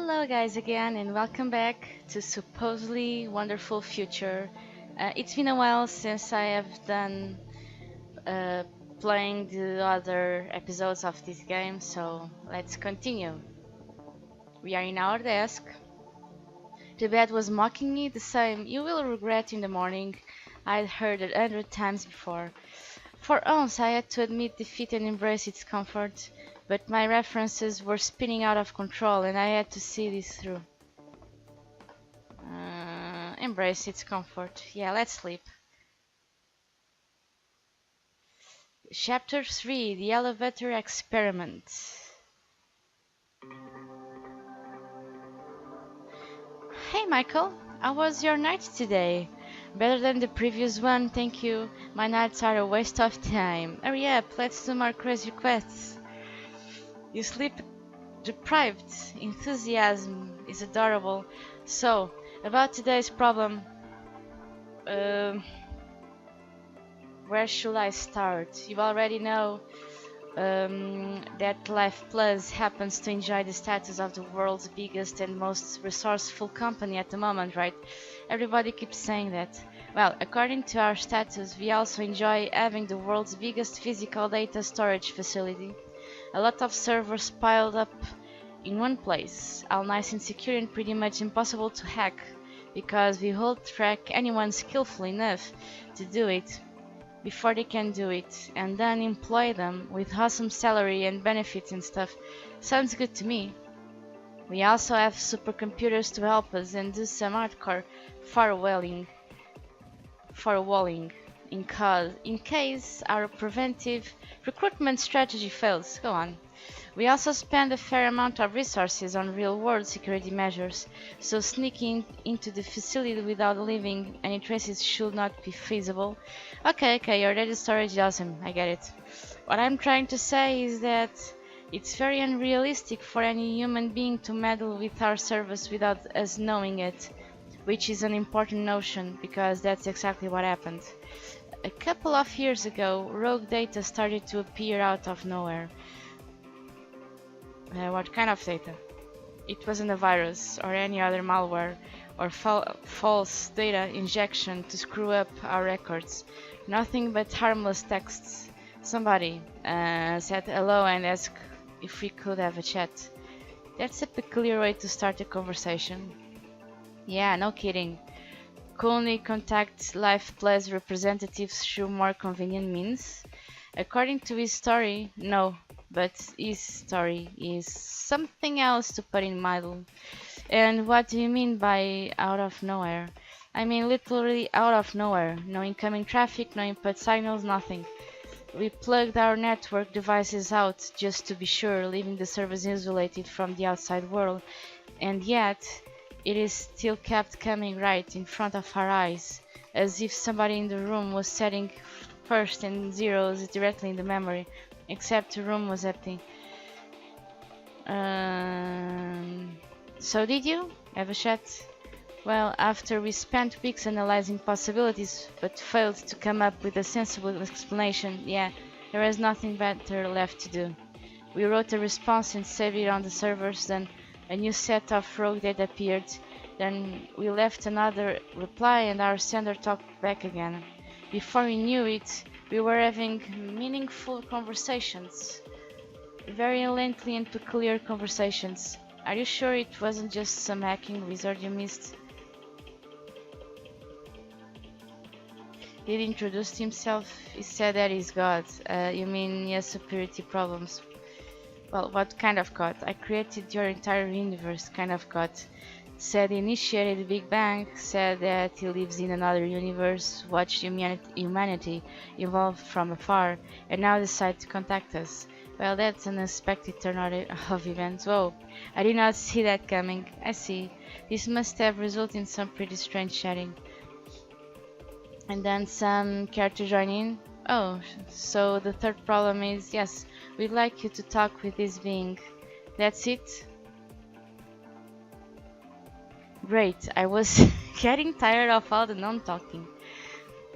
Hello guys again and welcome back to supposedly wonderful future. It's been a while since I have done uh, playing the other episodes of this game, so let's continue. We are in our desk. The bed was mocking me the same "you will regret in the morning" I'd heard 100 times before. For once I had to admit defeat and embrace its comfort, but my references were spinning out of control and I had to see this through. Embrace its comfort. Yeah, let's sleep. Chapter 3: The Elevator Experiment. Hey Michael, how was your night today? Better than the previous one, thank you. My nights are a waste of time. Hurry up, let's do more crazy quests. You sleep deprived. Enthusiasm is adorable. So, about today's problem. Where should I start? You already know that Life Plus happens to enjoy the status of the world's biggest and most resourceful company at the moment, right? Everybody keeps saying that. Well, according to our status, we also enjoy having the world's biggest physical data storage facility. A lot of servers piled up in one place, all nice and secure and pretty much impossible to hack, because we hold track anyone skillful enough to do it before they can do it, and then employ them with awesome salary and benefits and stuff. Sounds good to me. We also have supercomputers to help us and do some hardcore firewalling in case our preventive recruitment strategy fails. Go on. We also spend a fair amount of resources on real-world security measures, so sneaking into the facility without leaving any traces should not be feasible. Okay, your data storage is awesome, I get it. What I'm trying to say is that it's very unrealistic for any human being to meddle with our service without us knowing it, which is an important notion, because that's exactly what happened. A couple of years ago, rogue data started to appear out of nowhere. What kind of data? It wasn't a virus or any other malware or false data injection to screw up our records. Nothing but harmless texts. Somebody said hello and asked if we could have a chat. That's a peculiar way to start a conversation. Yeah, no kidding. Could only contact Life Plus representatives through more convenient means? According to his story, no. But his story is something else, to put in middle. And what do you mean by out of nowhere? I mean literally out of nowhere. No incoming traffic, no input signals, nothing. We plugged our network devices out just to be sure, leaving the service insulated from the outside world. And yet, it is still kept coming right in front of our eyes, as if somebody in the room was setting first and zeros directly in the memory. Except the room was empty. So did you have a chat? Well, after we spent weeks analyzing possibilities but failed to come up with a sensible explanation, yeah, there was nothing better left to do. We wrote a response and saved it on the servers, then a new set of rogue data appeared, then we left another reply and our sender talked back again. Before we knew it, we were having meaningful conversations. Very lengthy and peculiar conversations. Are you sure it wasn't just some hacking wizard you missed? He introduced himself. He said that he's God. You mean he has security problems? Well, what kind of God? I created your entire universe, kind of God. Said he initiated the Big Bang, said that he lives in another universe, watched humanity evolve from afar, and now decides to contact us. Well, that's an unexpected turn of events. Whoa, I did not see that coming. I see. This must have resulted in some pretty strange chatting. And then some care to join in? Oh, so the third problem is, yes, we'd like you to talk with this being. That's it? Great, I was getting tired of all the non-talking.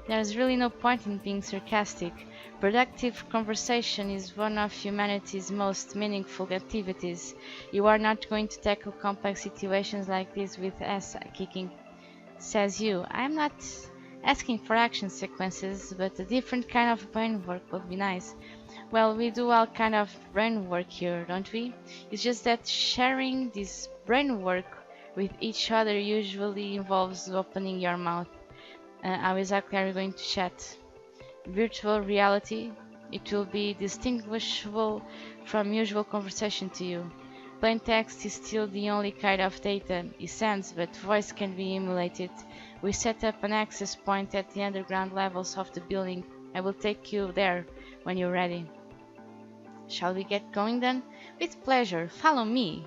There's really no point in being sarcastic. Productive conversation is one of humanity's most meaningful activities. You are not going to tackle complex situations like this with ass kicking, says you. I am not asking for action sequences, but a different kind of brain work would be nice. Well, we do all kind of brain work here, don't we? It's just that sharing this brain work with each other usually involves opening your mouth. How exactly are you going to chat? Virtual reality? It will be distinguishable from usual conversation to you. Plain text is still the only kind of data it sends, but voice can be emulated. We set up an access point at the underground levels of the building. I will take you there when you're ready. Shall we get going then? With pleasure. Follow me.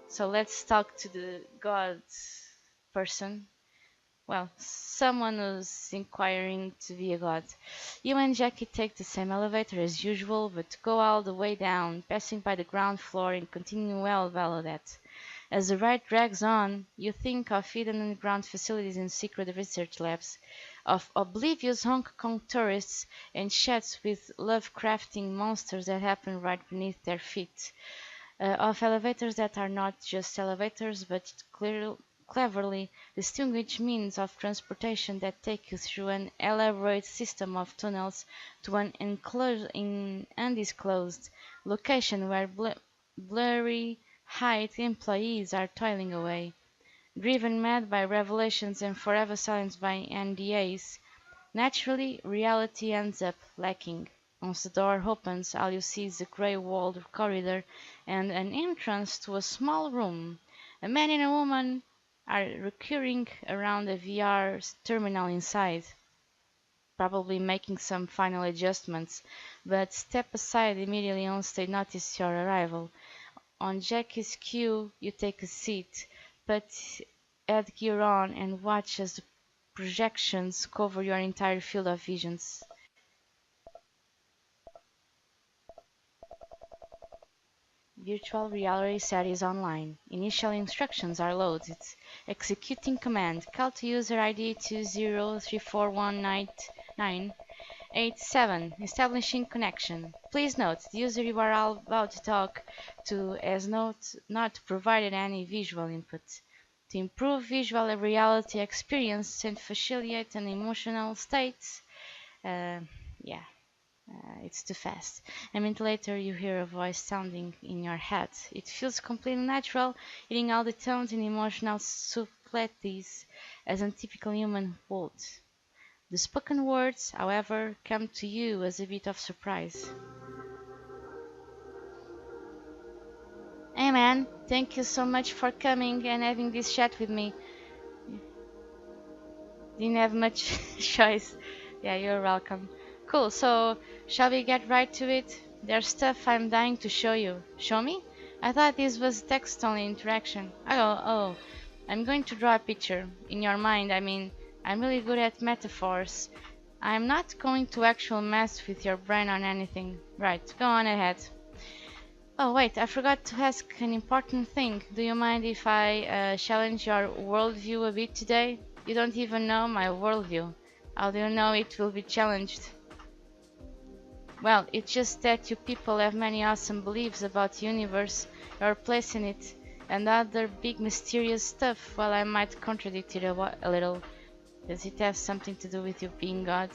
So let's talk to the God person. Well, someone who's inquiring to be a god. You and Jackie take the same elevator as usual, but go all the way down, passing by the ground floor and continue well below that. As the ride drags on, you think of hidden underground facilities and secret research labs, of oblivious Hong Kong tourists and chats with Lovecrafting monsters that happen right beneath their feet, of elevators that are not just elevators but cleverly distinguished means of transportation that take you through an elaborate system of tunnels to an undisclosed location where blurry eyed employees are toiling away, driven mad by revelations and forever silenced by NDAs. Naturally, reality ends up lacking. Once the door opens, all you see is a grey-walled corridor and an entrance to a small room. A man and a woman are recurring around a VR terminal inside, probably making some final adjustments, but step aside immediately once they notice your arrival. On Jackie's cue, you take a seat, put headgear on, and watch as the projections cover your entire field of visions. Virtual reality set is online. Initial instructions are loaded. Executing command. Call to user ID 203419987. Establishing connection. Please note, the user you are all about to talk to has not provided any visual input. To improve visual reality experience and facilitate an emotional state, yeah. It's too fast. A minute later, you hear a voice sounding in your head. It feels completely natural, hitting all the tones and emotional subtleties as a typical human would. The spoken words, however, come to you as a bit of surprise. Hey man, thank you so much for coming and having this chat with me. Didn't have much choice. Yeah, you're welcome. Cool, so shall we get right to it? There's stuff I'm dying to show you. Show me? I thought this was text-only interaction. Oh, I'm going to draw a picture. In your mind, I mean. I'm really good at metaphors. I'm not going to actually mess with your brain on anything. Right, go on ahead. Oh wait, I forgot to ask an important thing. Do you mind if I challenge your worldview a bit today? You don't even know my worldview. How do you know it will be challenged? Well, it's just that you people have many awesome beliefs about the universe, your place in it, and other big mysterious stuff. Well, I might contradict it a little. Does it have something to do with you being God?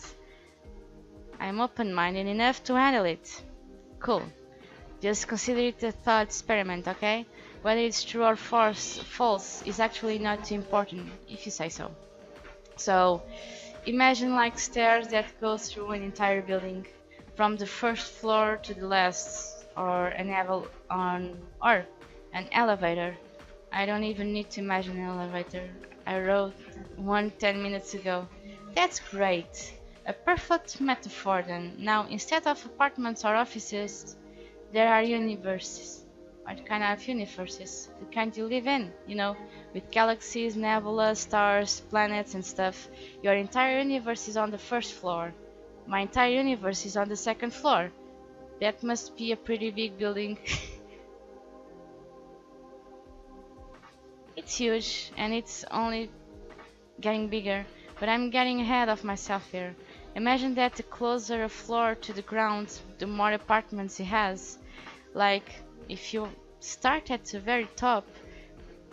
I'm open-minded enough to handle it. Cool. Just consider it a thought experiment, okay? Whether it's true or false is actually not too important, if you say so. So, imagine like stairs that go through an entire building, from the first floor to the last, or an elevator. I don't even need to imagine an elevator. I wrote one 10 minutes ago. That's great. A perfect metaphor then. Now, instead of apartments or offices, there are universes. What kind of universes? The kind you live in, with galaxies, nebulas, stars, planets and stuff. Your entire universe is on the first floor. My entire universe is on the second floor. That must be a pretty big building. It's huge, and it's only getting bigger, but I'm getting ahead of myself here. Imagine that the closer a floor to the ground, the more apartments it has. Like, if you start at the very top,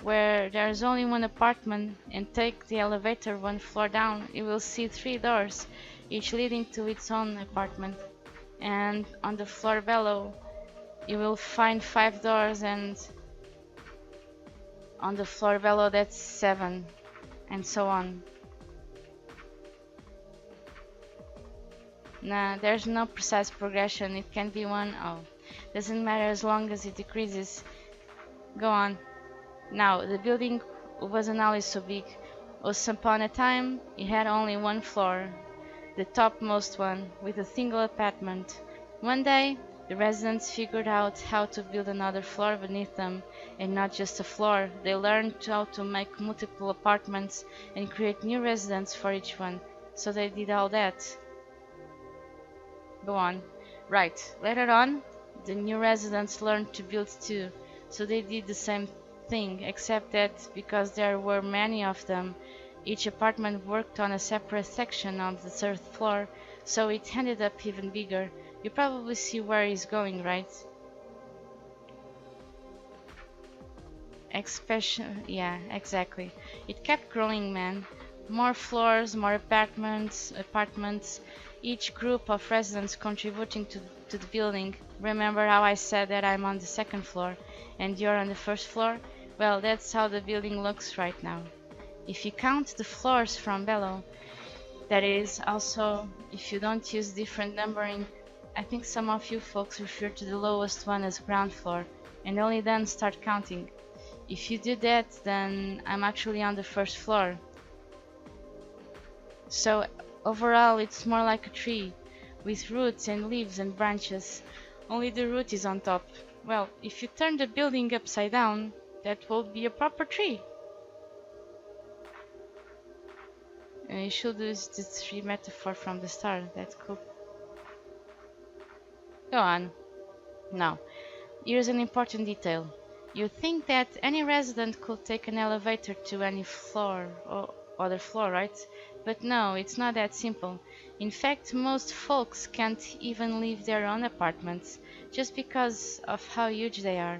where there's only one apartment, and take the elevator one floor down, you will see 3 doors, each leading to its own apartment. And on the floor below, you will find 5 doors, and on the floor below that's 7, and so on. Nah, there's no precise progression. It can be one. Oh, doesn't matter as long as it decreases. Go on. Now, the building wasn't always so big. Once upon a time, it had only one floor, the topmost one, with a single apartment. One day, the residents figured out how to build another floor beneath them, and not just a floor. They learned how to make multiple apartments and create new residents for each one. So they did all that. Go on. Right. Later on, the new residents learned to build too, so they did the same thing, except that because there were many of them, each apartment worked on a separate section of the 3rd floor, so it ended up even bigger. You probably see where he's going, right? Yeah, exactly. It kept growing, man. More floors, more apartments, each group of residents contributing to the building. Remember how I said that I'm on the 2nd floor and you're on the 1st floor? Well, that's how the building looks right now. If you count the floors from below, that is, also if you don't use different numbering. I think some of you folks refer to the lowest one as ground floor, and only then start counting. If you do that, then I'm actually on the 1st floor. So overall, it's more like a tree, with roots and leaves and branches. Only the root is on top. Well, if you turn the building upside down, that will be a proper tree. And you should use the tree metaphor from the start. That's cool. Go on. Now, here's an important detail. You think that any resident could take an elevator to any floor or other floor, right? But no, it's not that simple. In fact, most folks can't even leave their own apartments, just because of how huge they are.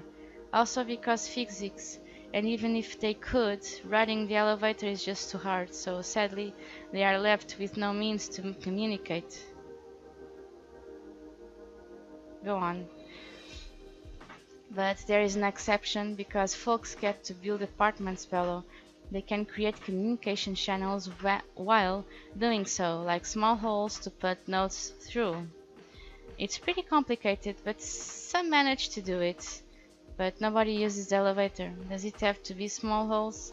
Also because physics, and even if they could, riding the elevator is just too hard, so sadly, they are left with no means to communicate. Go on. But there is an exception, because folks get to build apartments below. They can create communication channels while doing so, like small holes to put notes through. It's pretty complicated, but some manage to do it. But nobody uses the elevator. Does it have to be small holes?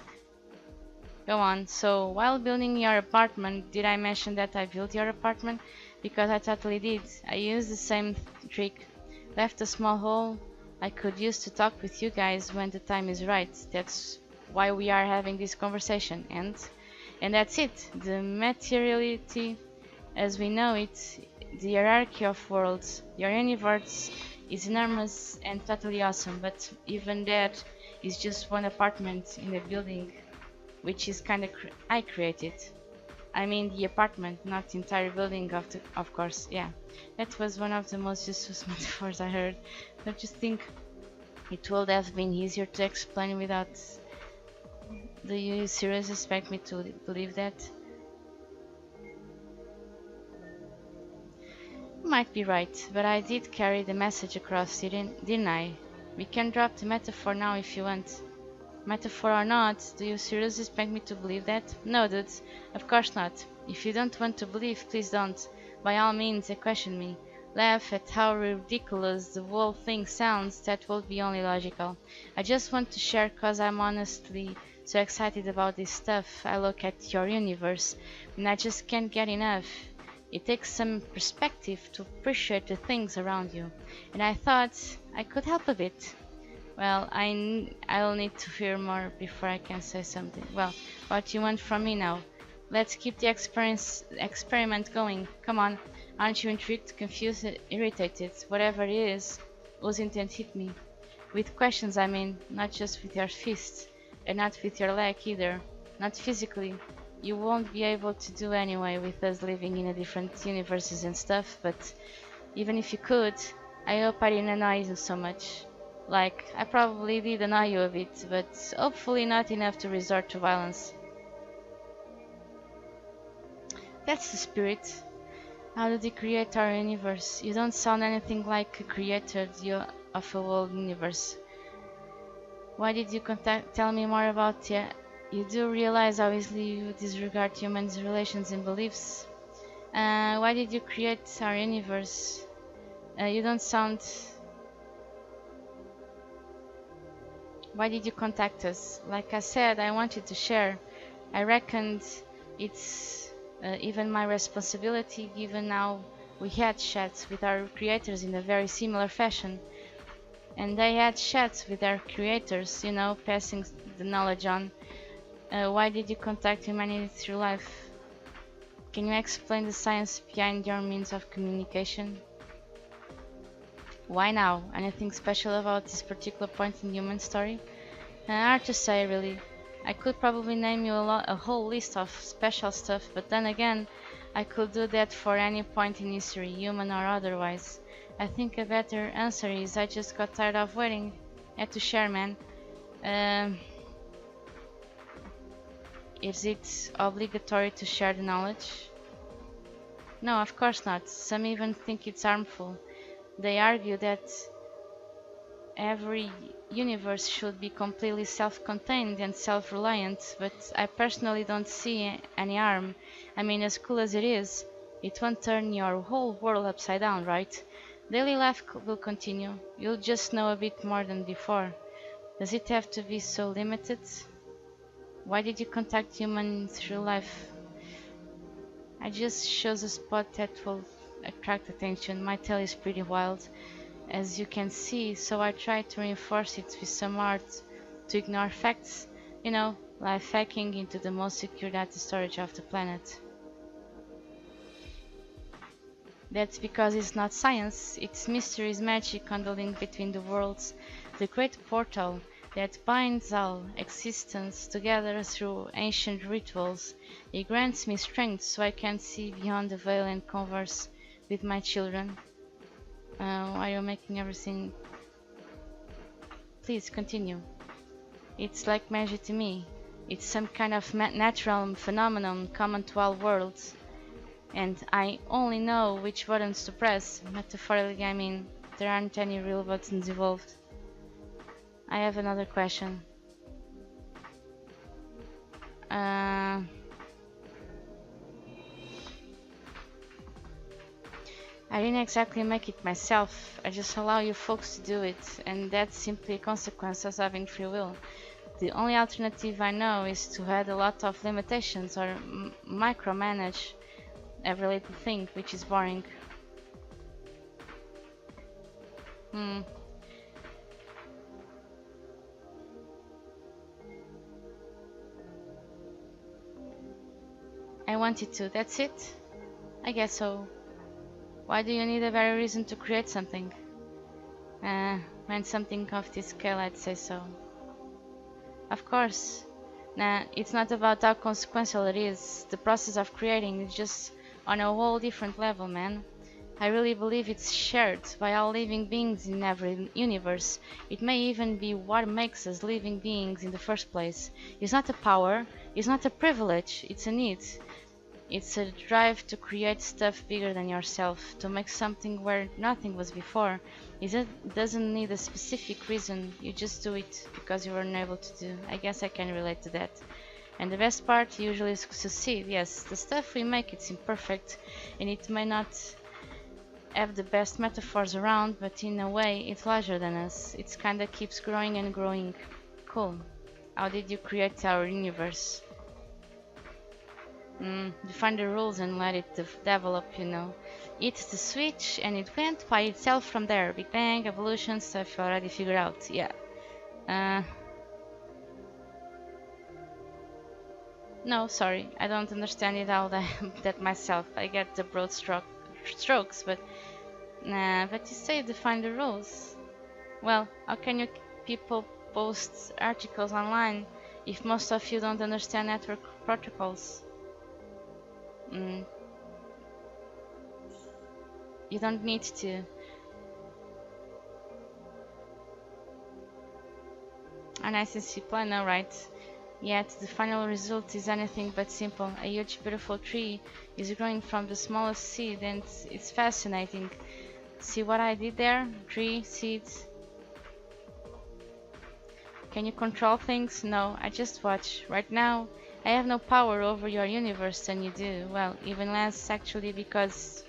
Go on. So, while building your apartment, did I mention that I built your apartment? Because I totally did. I used the same trick. Left a small hole I could use to talk with you guys when the time is right. That's why we are having this conversation. And that's it. The materiality as we know it, the hierarchy of worlds. Your universe is enormous and totally awesome, but even that is just one apartment in the building, which is kinda I created. I mean the apartment, not the entire building of course, yeah. That was one of the most useless metaphors I heard. Don't you think it would have been easier to explain without... Do you seriously expect me to believe that? You might be right, but I did carry the message across, didn't I? We can drop the metaphor now if you want. Metaphor or not, do you seriously expect me to believe that? No, dude, of course not. If you don't want to believe, please don't. By all means, question me. Laugh at how ridiculous the whole thing sounds, that will be only logical. I just want to share cause I'm honestly so excited about this stuff. I look at your universe and I just can't get enough. It takes some perspective to appreciate the things around you, and I thought I could help a bit. Well, I'll need to hear more before I can say something. Well, what do you want from me now? Let's keep the experiment going. Come on, aren't you intrigued, confused, irritated? Whatever it is, whose intent hit me? With questions, I mean, not just with your fist, and not with your leg either. Not physically. you won't be able to do anyway with us living in a different universes and stuff, but even if you could, I hope I didn't annoy you so much. Like, I probably did annoy you a bit, but hopefully not enough to resort to violence. That's the spirit. How did you create our universe? You don't sound anything like a creator of a whole universe. Why did you tell me more about it? You do realize how easily you disregard humans' relations and beliefs? Why did you create our universe? You don't sound... Why did you contact us? Like I said, I wanted to share. I reckoned it's even my responsibility, given now we had chats with our creators in a very similar fashion. And they had chats with their creators, you know, passing the knowledge on. Why did you contact humanity through life? Can you explain the science behind your means of communication? Why now? Anything special about this particular point in the human story? Hard to say, really. I could probably name you a whole list of special stuff, but then again, I could do that for any point in history, human or otherwise. I think a better answer is I just got tired of waiting. Had to share, man. Is it obligatory to share the knowledge? No, of course not. Some even think it's harmful. They argue that every universe should be completely self-contained and self-reliant, but I personally don't see any harm. I mean, as cool as it is, it won't turn your whole world upside down, right? Daily life will continue. You'll just know a bit more than before. Does it have to be so limited? Why did you contact humans through life? I just chose a spot that will attract attention. My tale is pretty wild, as you can see, so I try to reinforce it with some art to ignore facts, you know, life hacking into the most secure data storage of the planet. That's because it's not science, it's mystery's magic on the link between the worlds, the great portal that binds all existence together through ancient rituals. It grants me strength so I can see beyond the veil and converse with my children. Why are you making everything? Please continue. It's like magic to me. It's some kind of natural phenomenon common to all worlds. And I only know which buttons to press. Metaphorically, I mean, there aren't any real buttons involved. I have another question. I didn't exactly make it myself. I just allow you folks to do it, and that's simply a consequence of having free will. The only alternative I know is to add a lot of limitations or micromanage every little thing, which is boring. I wanted to, that's it? I guess so. Why do you need a very reason to create something? When something of this scale, I'd say so. Of course. Nah, it's not about how consequential it is. The process of creating is just on a whole different level, man. I really believe it's shared by all living beings in every universe. It may even be what makes us living beings in the first place. It's not a power, it's not a privilege, it's a need. It's a drive to create stuff bigger than yourself, to make something where nothing was before. It doesn't need a specific reason, you just do it because you were unable to do. I guess I can relate to that. And the best part usually is succeed. Yes, the stuff we make, it's imperfect, and it may not have the best metaphors around, but in a way it's larger than us. It kinda keeps growing and growing. Cool. How did you create our universe? Define the rules and let it develop, you know. It's the switch and it went by itself from there. Big Bang, evolution, stuff you already figured out, yeah. No, sorry, I don't understand it all that myself. I get the broad strokes, but you say define the rules. Well, how can you people post articles online if most of you don't understand network protocols? Mm, you don't need to. A nice and simple, I know, right? Yet the final result is anything but simple. A huge, beautiful tree is growing from the smallest seed, and it's fascinating. See what I did there? Tree, seeds. Can you control things? No, I just watch. Right now, I have no power over your universe than you do. Well, even less actually, because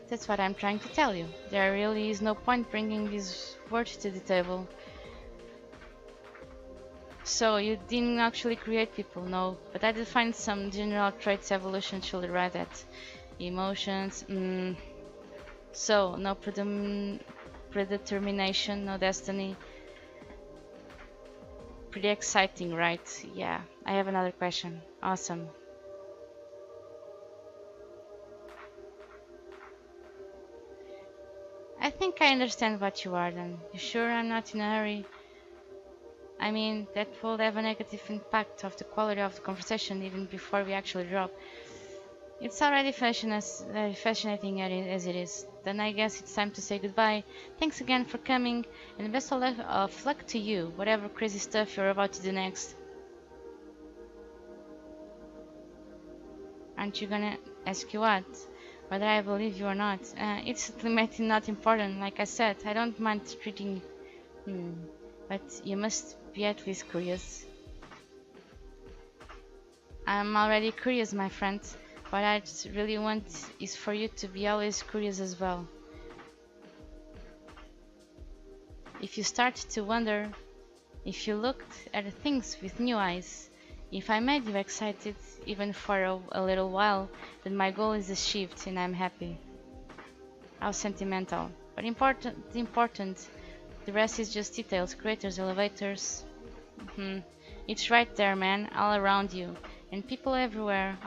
that's what I'm trying to tell you. There really is no point bringing these words to the table. So you didn't actually create people, no, but I did find some general traits evolution should arrive at. Emotions, so no predetermination, no destiny. Pretty exciting, right? Yeah, I have another question. Awesome. I think I understand what you are then. You sure I'm not in a hurry? I mean, that will have a negative impact of the quality of the conversation even before we actually drop. It's already fascinating as it is. Then I guess it's time to say goodbye. Thanks again for coming, and best of luck to you, whatever crazy stuff you're about to do next. Aren't you gonna ask you what? Whether I believe you or not? It's ultimately not important. Like I said, I don't mind treating. Hmm. But you must be at least curious. I'm already curious, my friend. What I just really want is for you to be always curious as well. If you start to wonder, if you looked at things with new eyes, if I made you excited even for a little while, then my goal is achieved and I'm happy. How sentimental. But important. The rest is just details, craters, elevators. It's right there, man, all around you. And people everywhere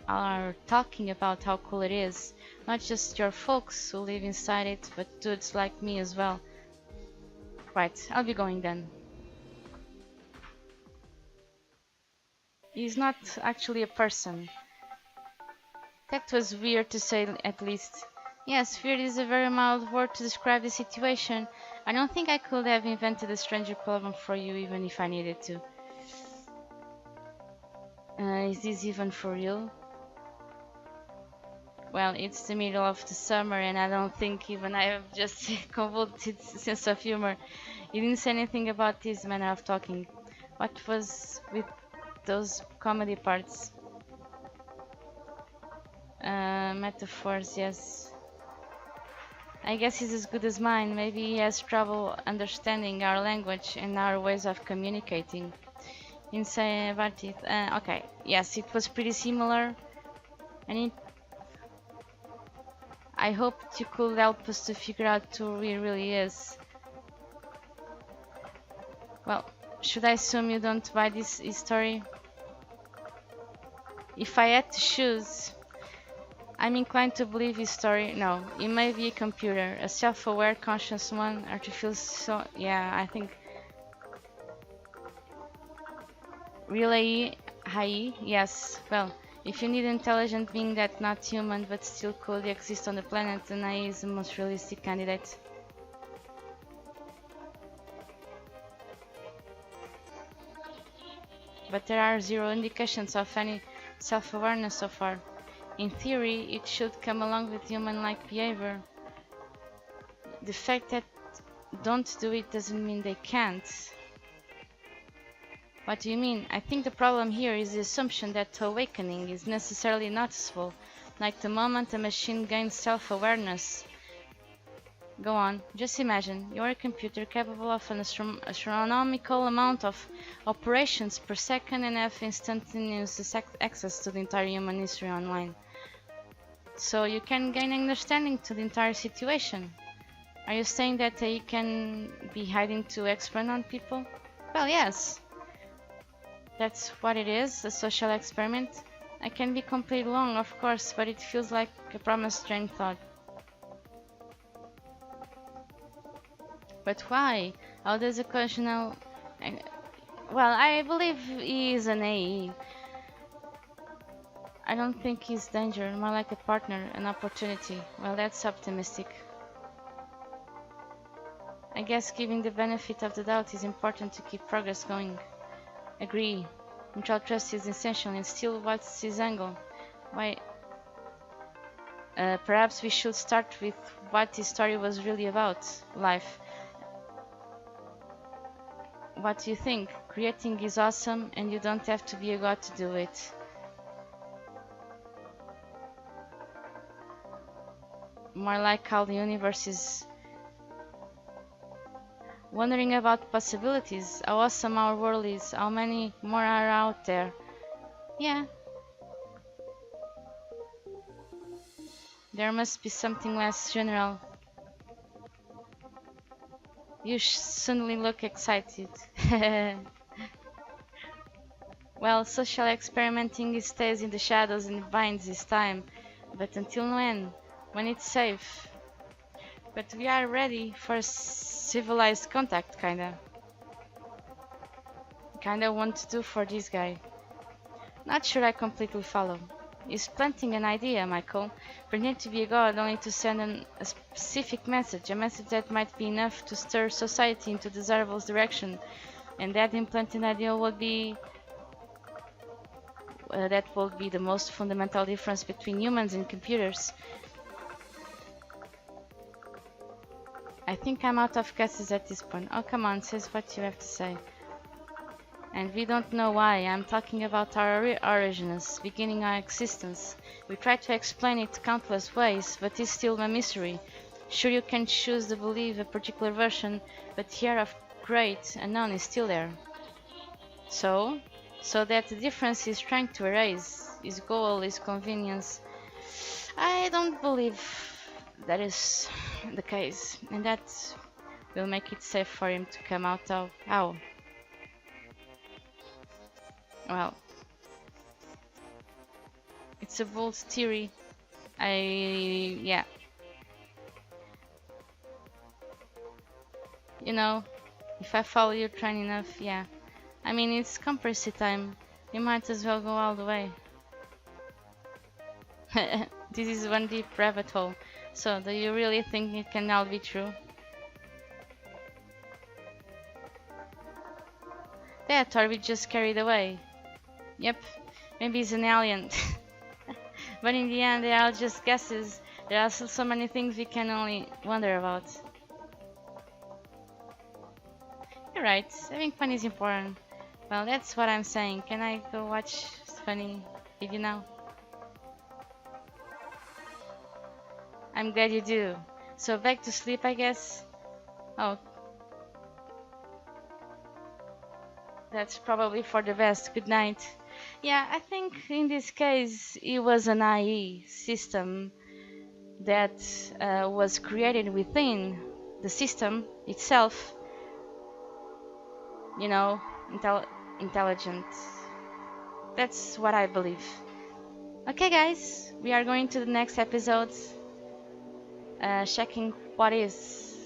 are talking about how cool it is. Not just your folks who live inside it, but dudes like me as well. Right, I'll be going then. He's not actually a person. That was weird to say at least. Yes, weird is a very mild word to describe the situation. I don't think I could have invented a stranger problem for you even if I needed to. Is this even for real? Well, it's the middle of the summer and I don't think even I have just convoluted sense of humor. You didn't say anything about this manner of talking. What was with those comedy parts? Metaphors, yes. I guess he's as good as mine. Maybe he has trouble understanding our language and our ways of communicating. Insane about it. Okay, yes, it was pretty similar. And I hoped you could help us to figure out who he really is. Well, should I assume you don't buy this story? If I had to choose, I'm inclined to believe his story. No, it may be a computer, a self-aware, conscious one, or to feel so. Yeah, I think. Really high? Yes. Well, if you need an intelligent being that's not human but still could exist on the planet, then AI is the most realistic candidate. But there are zero indications of any self-awareness so far. In theory, it should come along with human-like behavior. The fact that don't do it doesn't mean they can't. What do you mean? I think the problem here is the assumption that awakening is necessarily noticeable, like the moment a machine gains self-awareness. Go on, just imagine, you're a computer capable of an astronomical amount of operations per second and have instantaneous access to the entire human history online. So you can gain understanding to the entire situation. Are you saying that they can be hiding to experiment on people? Well, yes. That's what it is, a social experiment. I can be completely wrong, of course, but it feels like a promised train thought. But why? How does occasional... Well, I believe he is an AE. I don't think he's danger, more like a partner, an opportunity. Well, that's optimistic. I guess giving the benefit of the doubt is important to keep progress going. Agree. Mutual trust is essential, and still, what's his angle? Why? Perhaps we should start with what this story was really about. Life. What do you think? Creating is awesome, and you don't have to be a god to do it. More like how the universe is wondering about possibilities, how awesome our world is, how many more are out there. Yeah, there must be something less general. You suddenly look excited. Well, social experimenting stays in the shadows and binds this time. But until when? When it's safe. But we are ready for civilized contact, kinda. Kinda want to do for this guy. Not sure I completely follow. He's planting an idea, Michael. Pretend to be a god only to send a specific message, a message that might be enough to stir society into desirable direction. And that implanted idea would be that will be the most fundamental difference between humans and computers. I think I'm out of guesses at this point. Oh, come on, says what you have to say. And we don't know why. I'm talking about our origins, beginning our existence. We try to explain it countless ways, but it's still a mystery. Sure, you can choose to believe a particular version, but the air of great unknown is still there. So that the difference is trying to erase, his goal is convenience. I don't believe that is the case, and that will make it safe for him to come out of. How? Well, it's a bold theory. Yeah. You know, if I follow your train enough, yeah. I mean, it's compressed time. You might as well go all the way. This is one deep rabbit hole. So, do you really think it can all be true? That, or we just carried away. Yep, maybe he's an alien. But in the end, they are just guesses. There are still so many things we can only wonder about. You're right, having fun is important. Well, that's what I'm saying. Can I go watch funny video now? I'm glad you do. So back to sleep, I guess? Oh. That's probably for the best. Good night. Yeah, I think in this case it was an IE system that was created within the system itself. You know, intelligent. That's what I believe. Okay, guys, we are going to the next episode, checking what else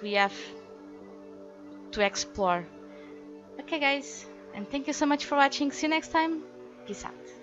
we have to explore. Okay, guys, and thank you so much for watching. See you next time. Peace out.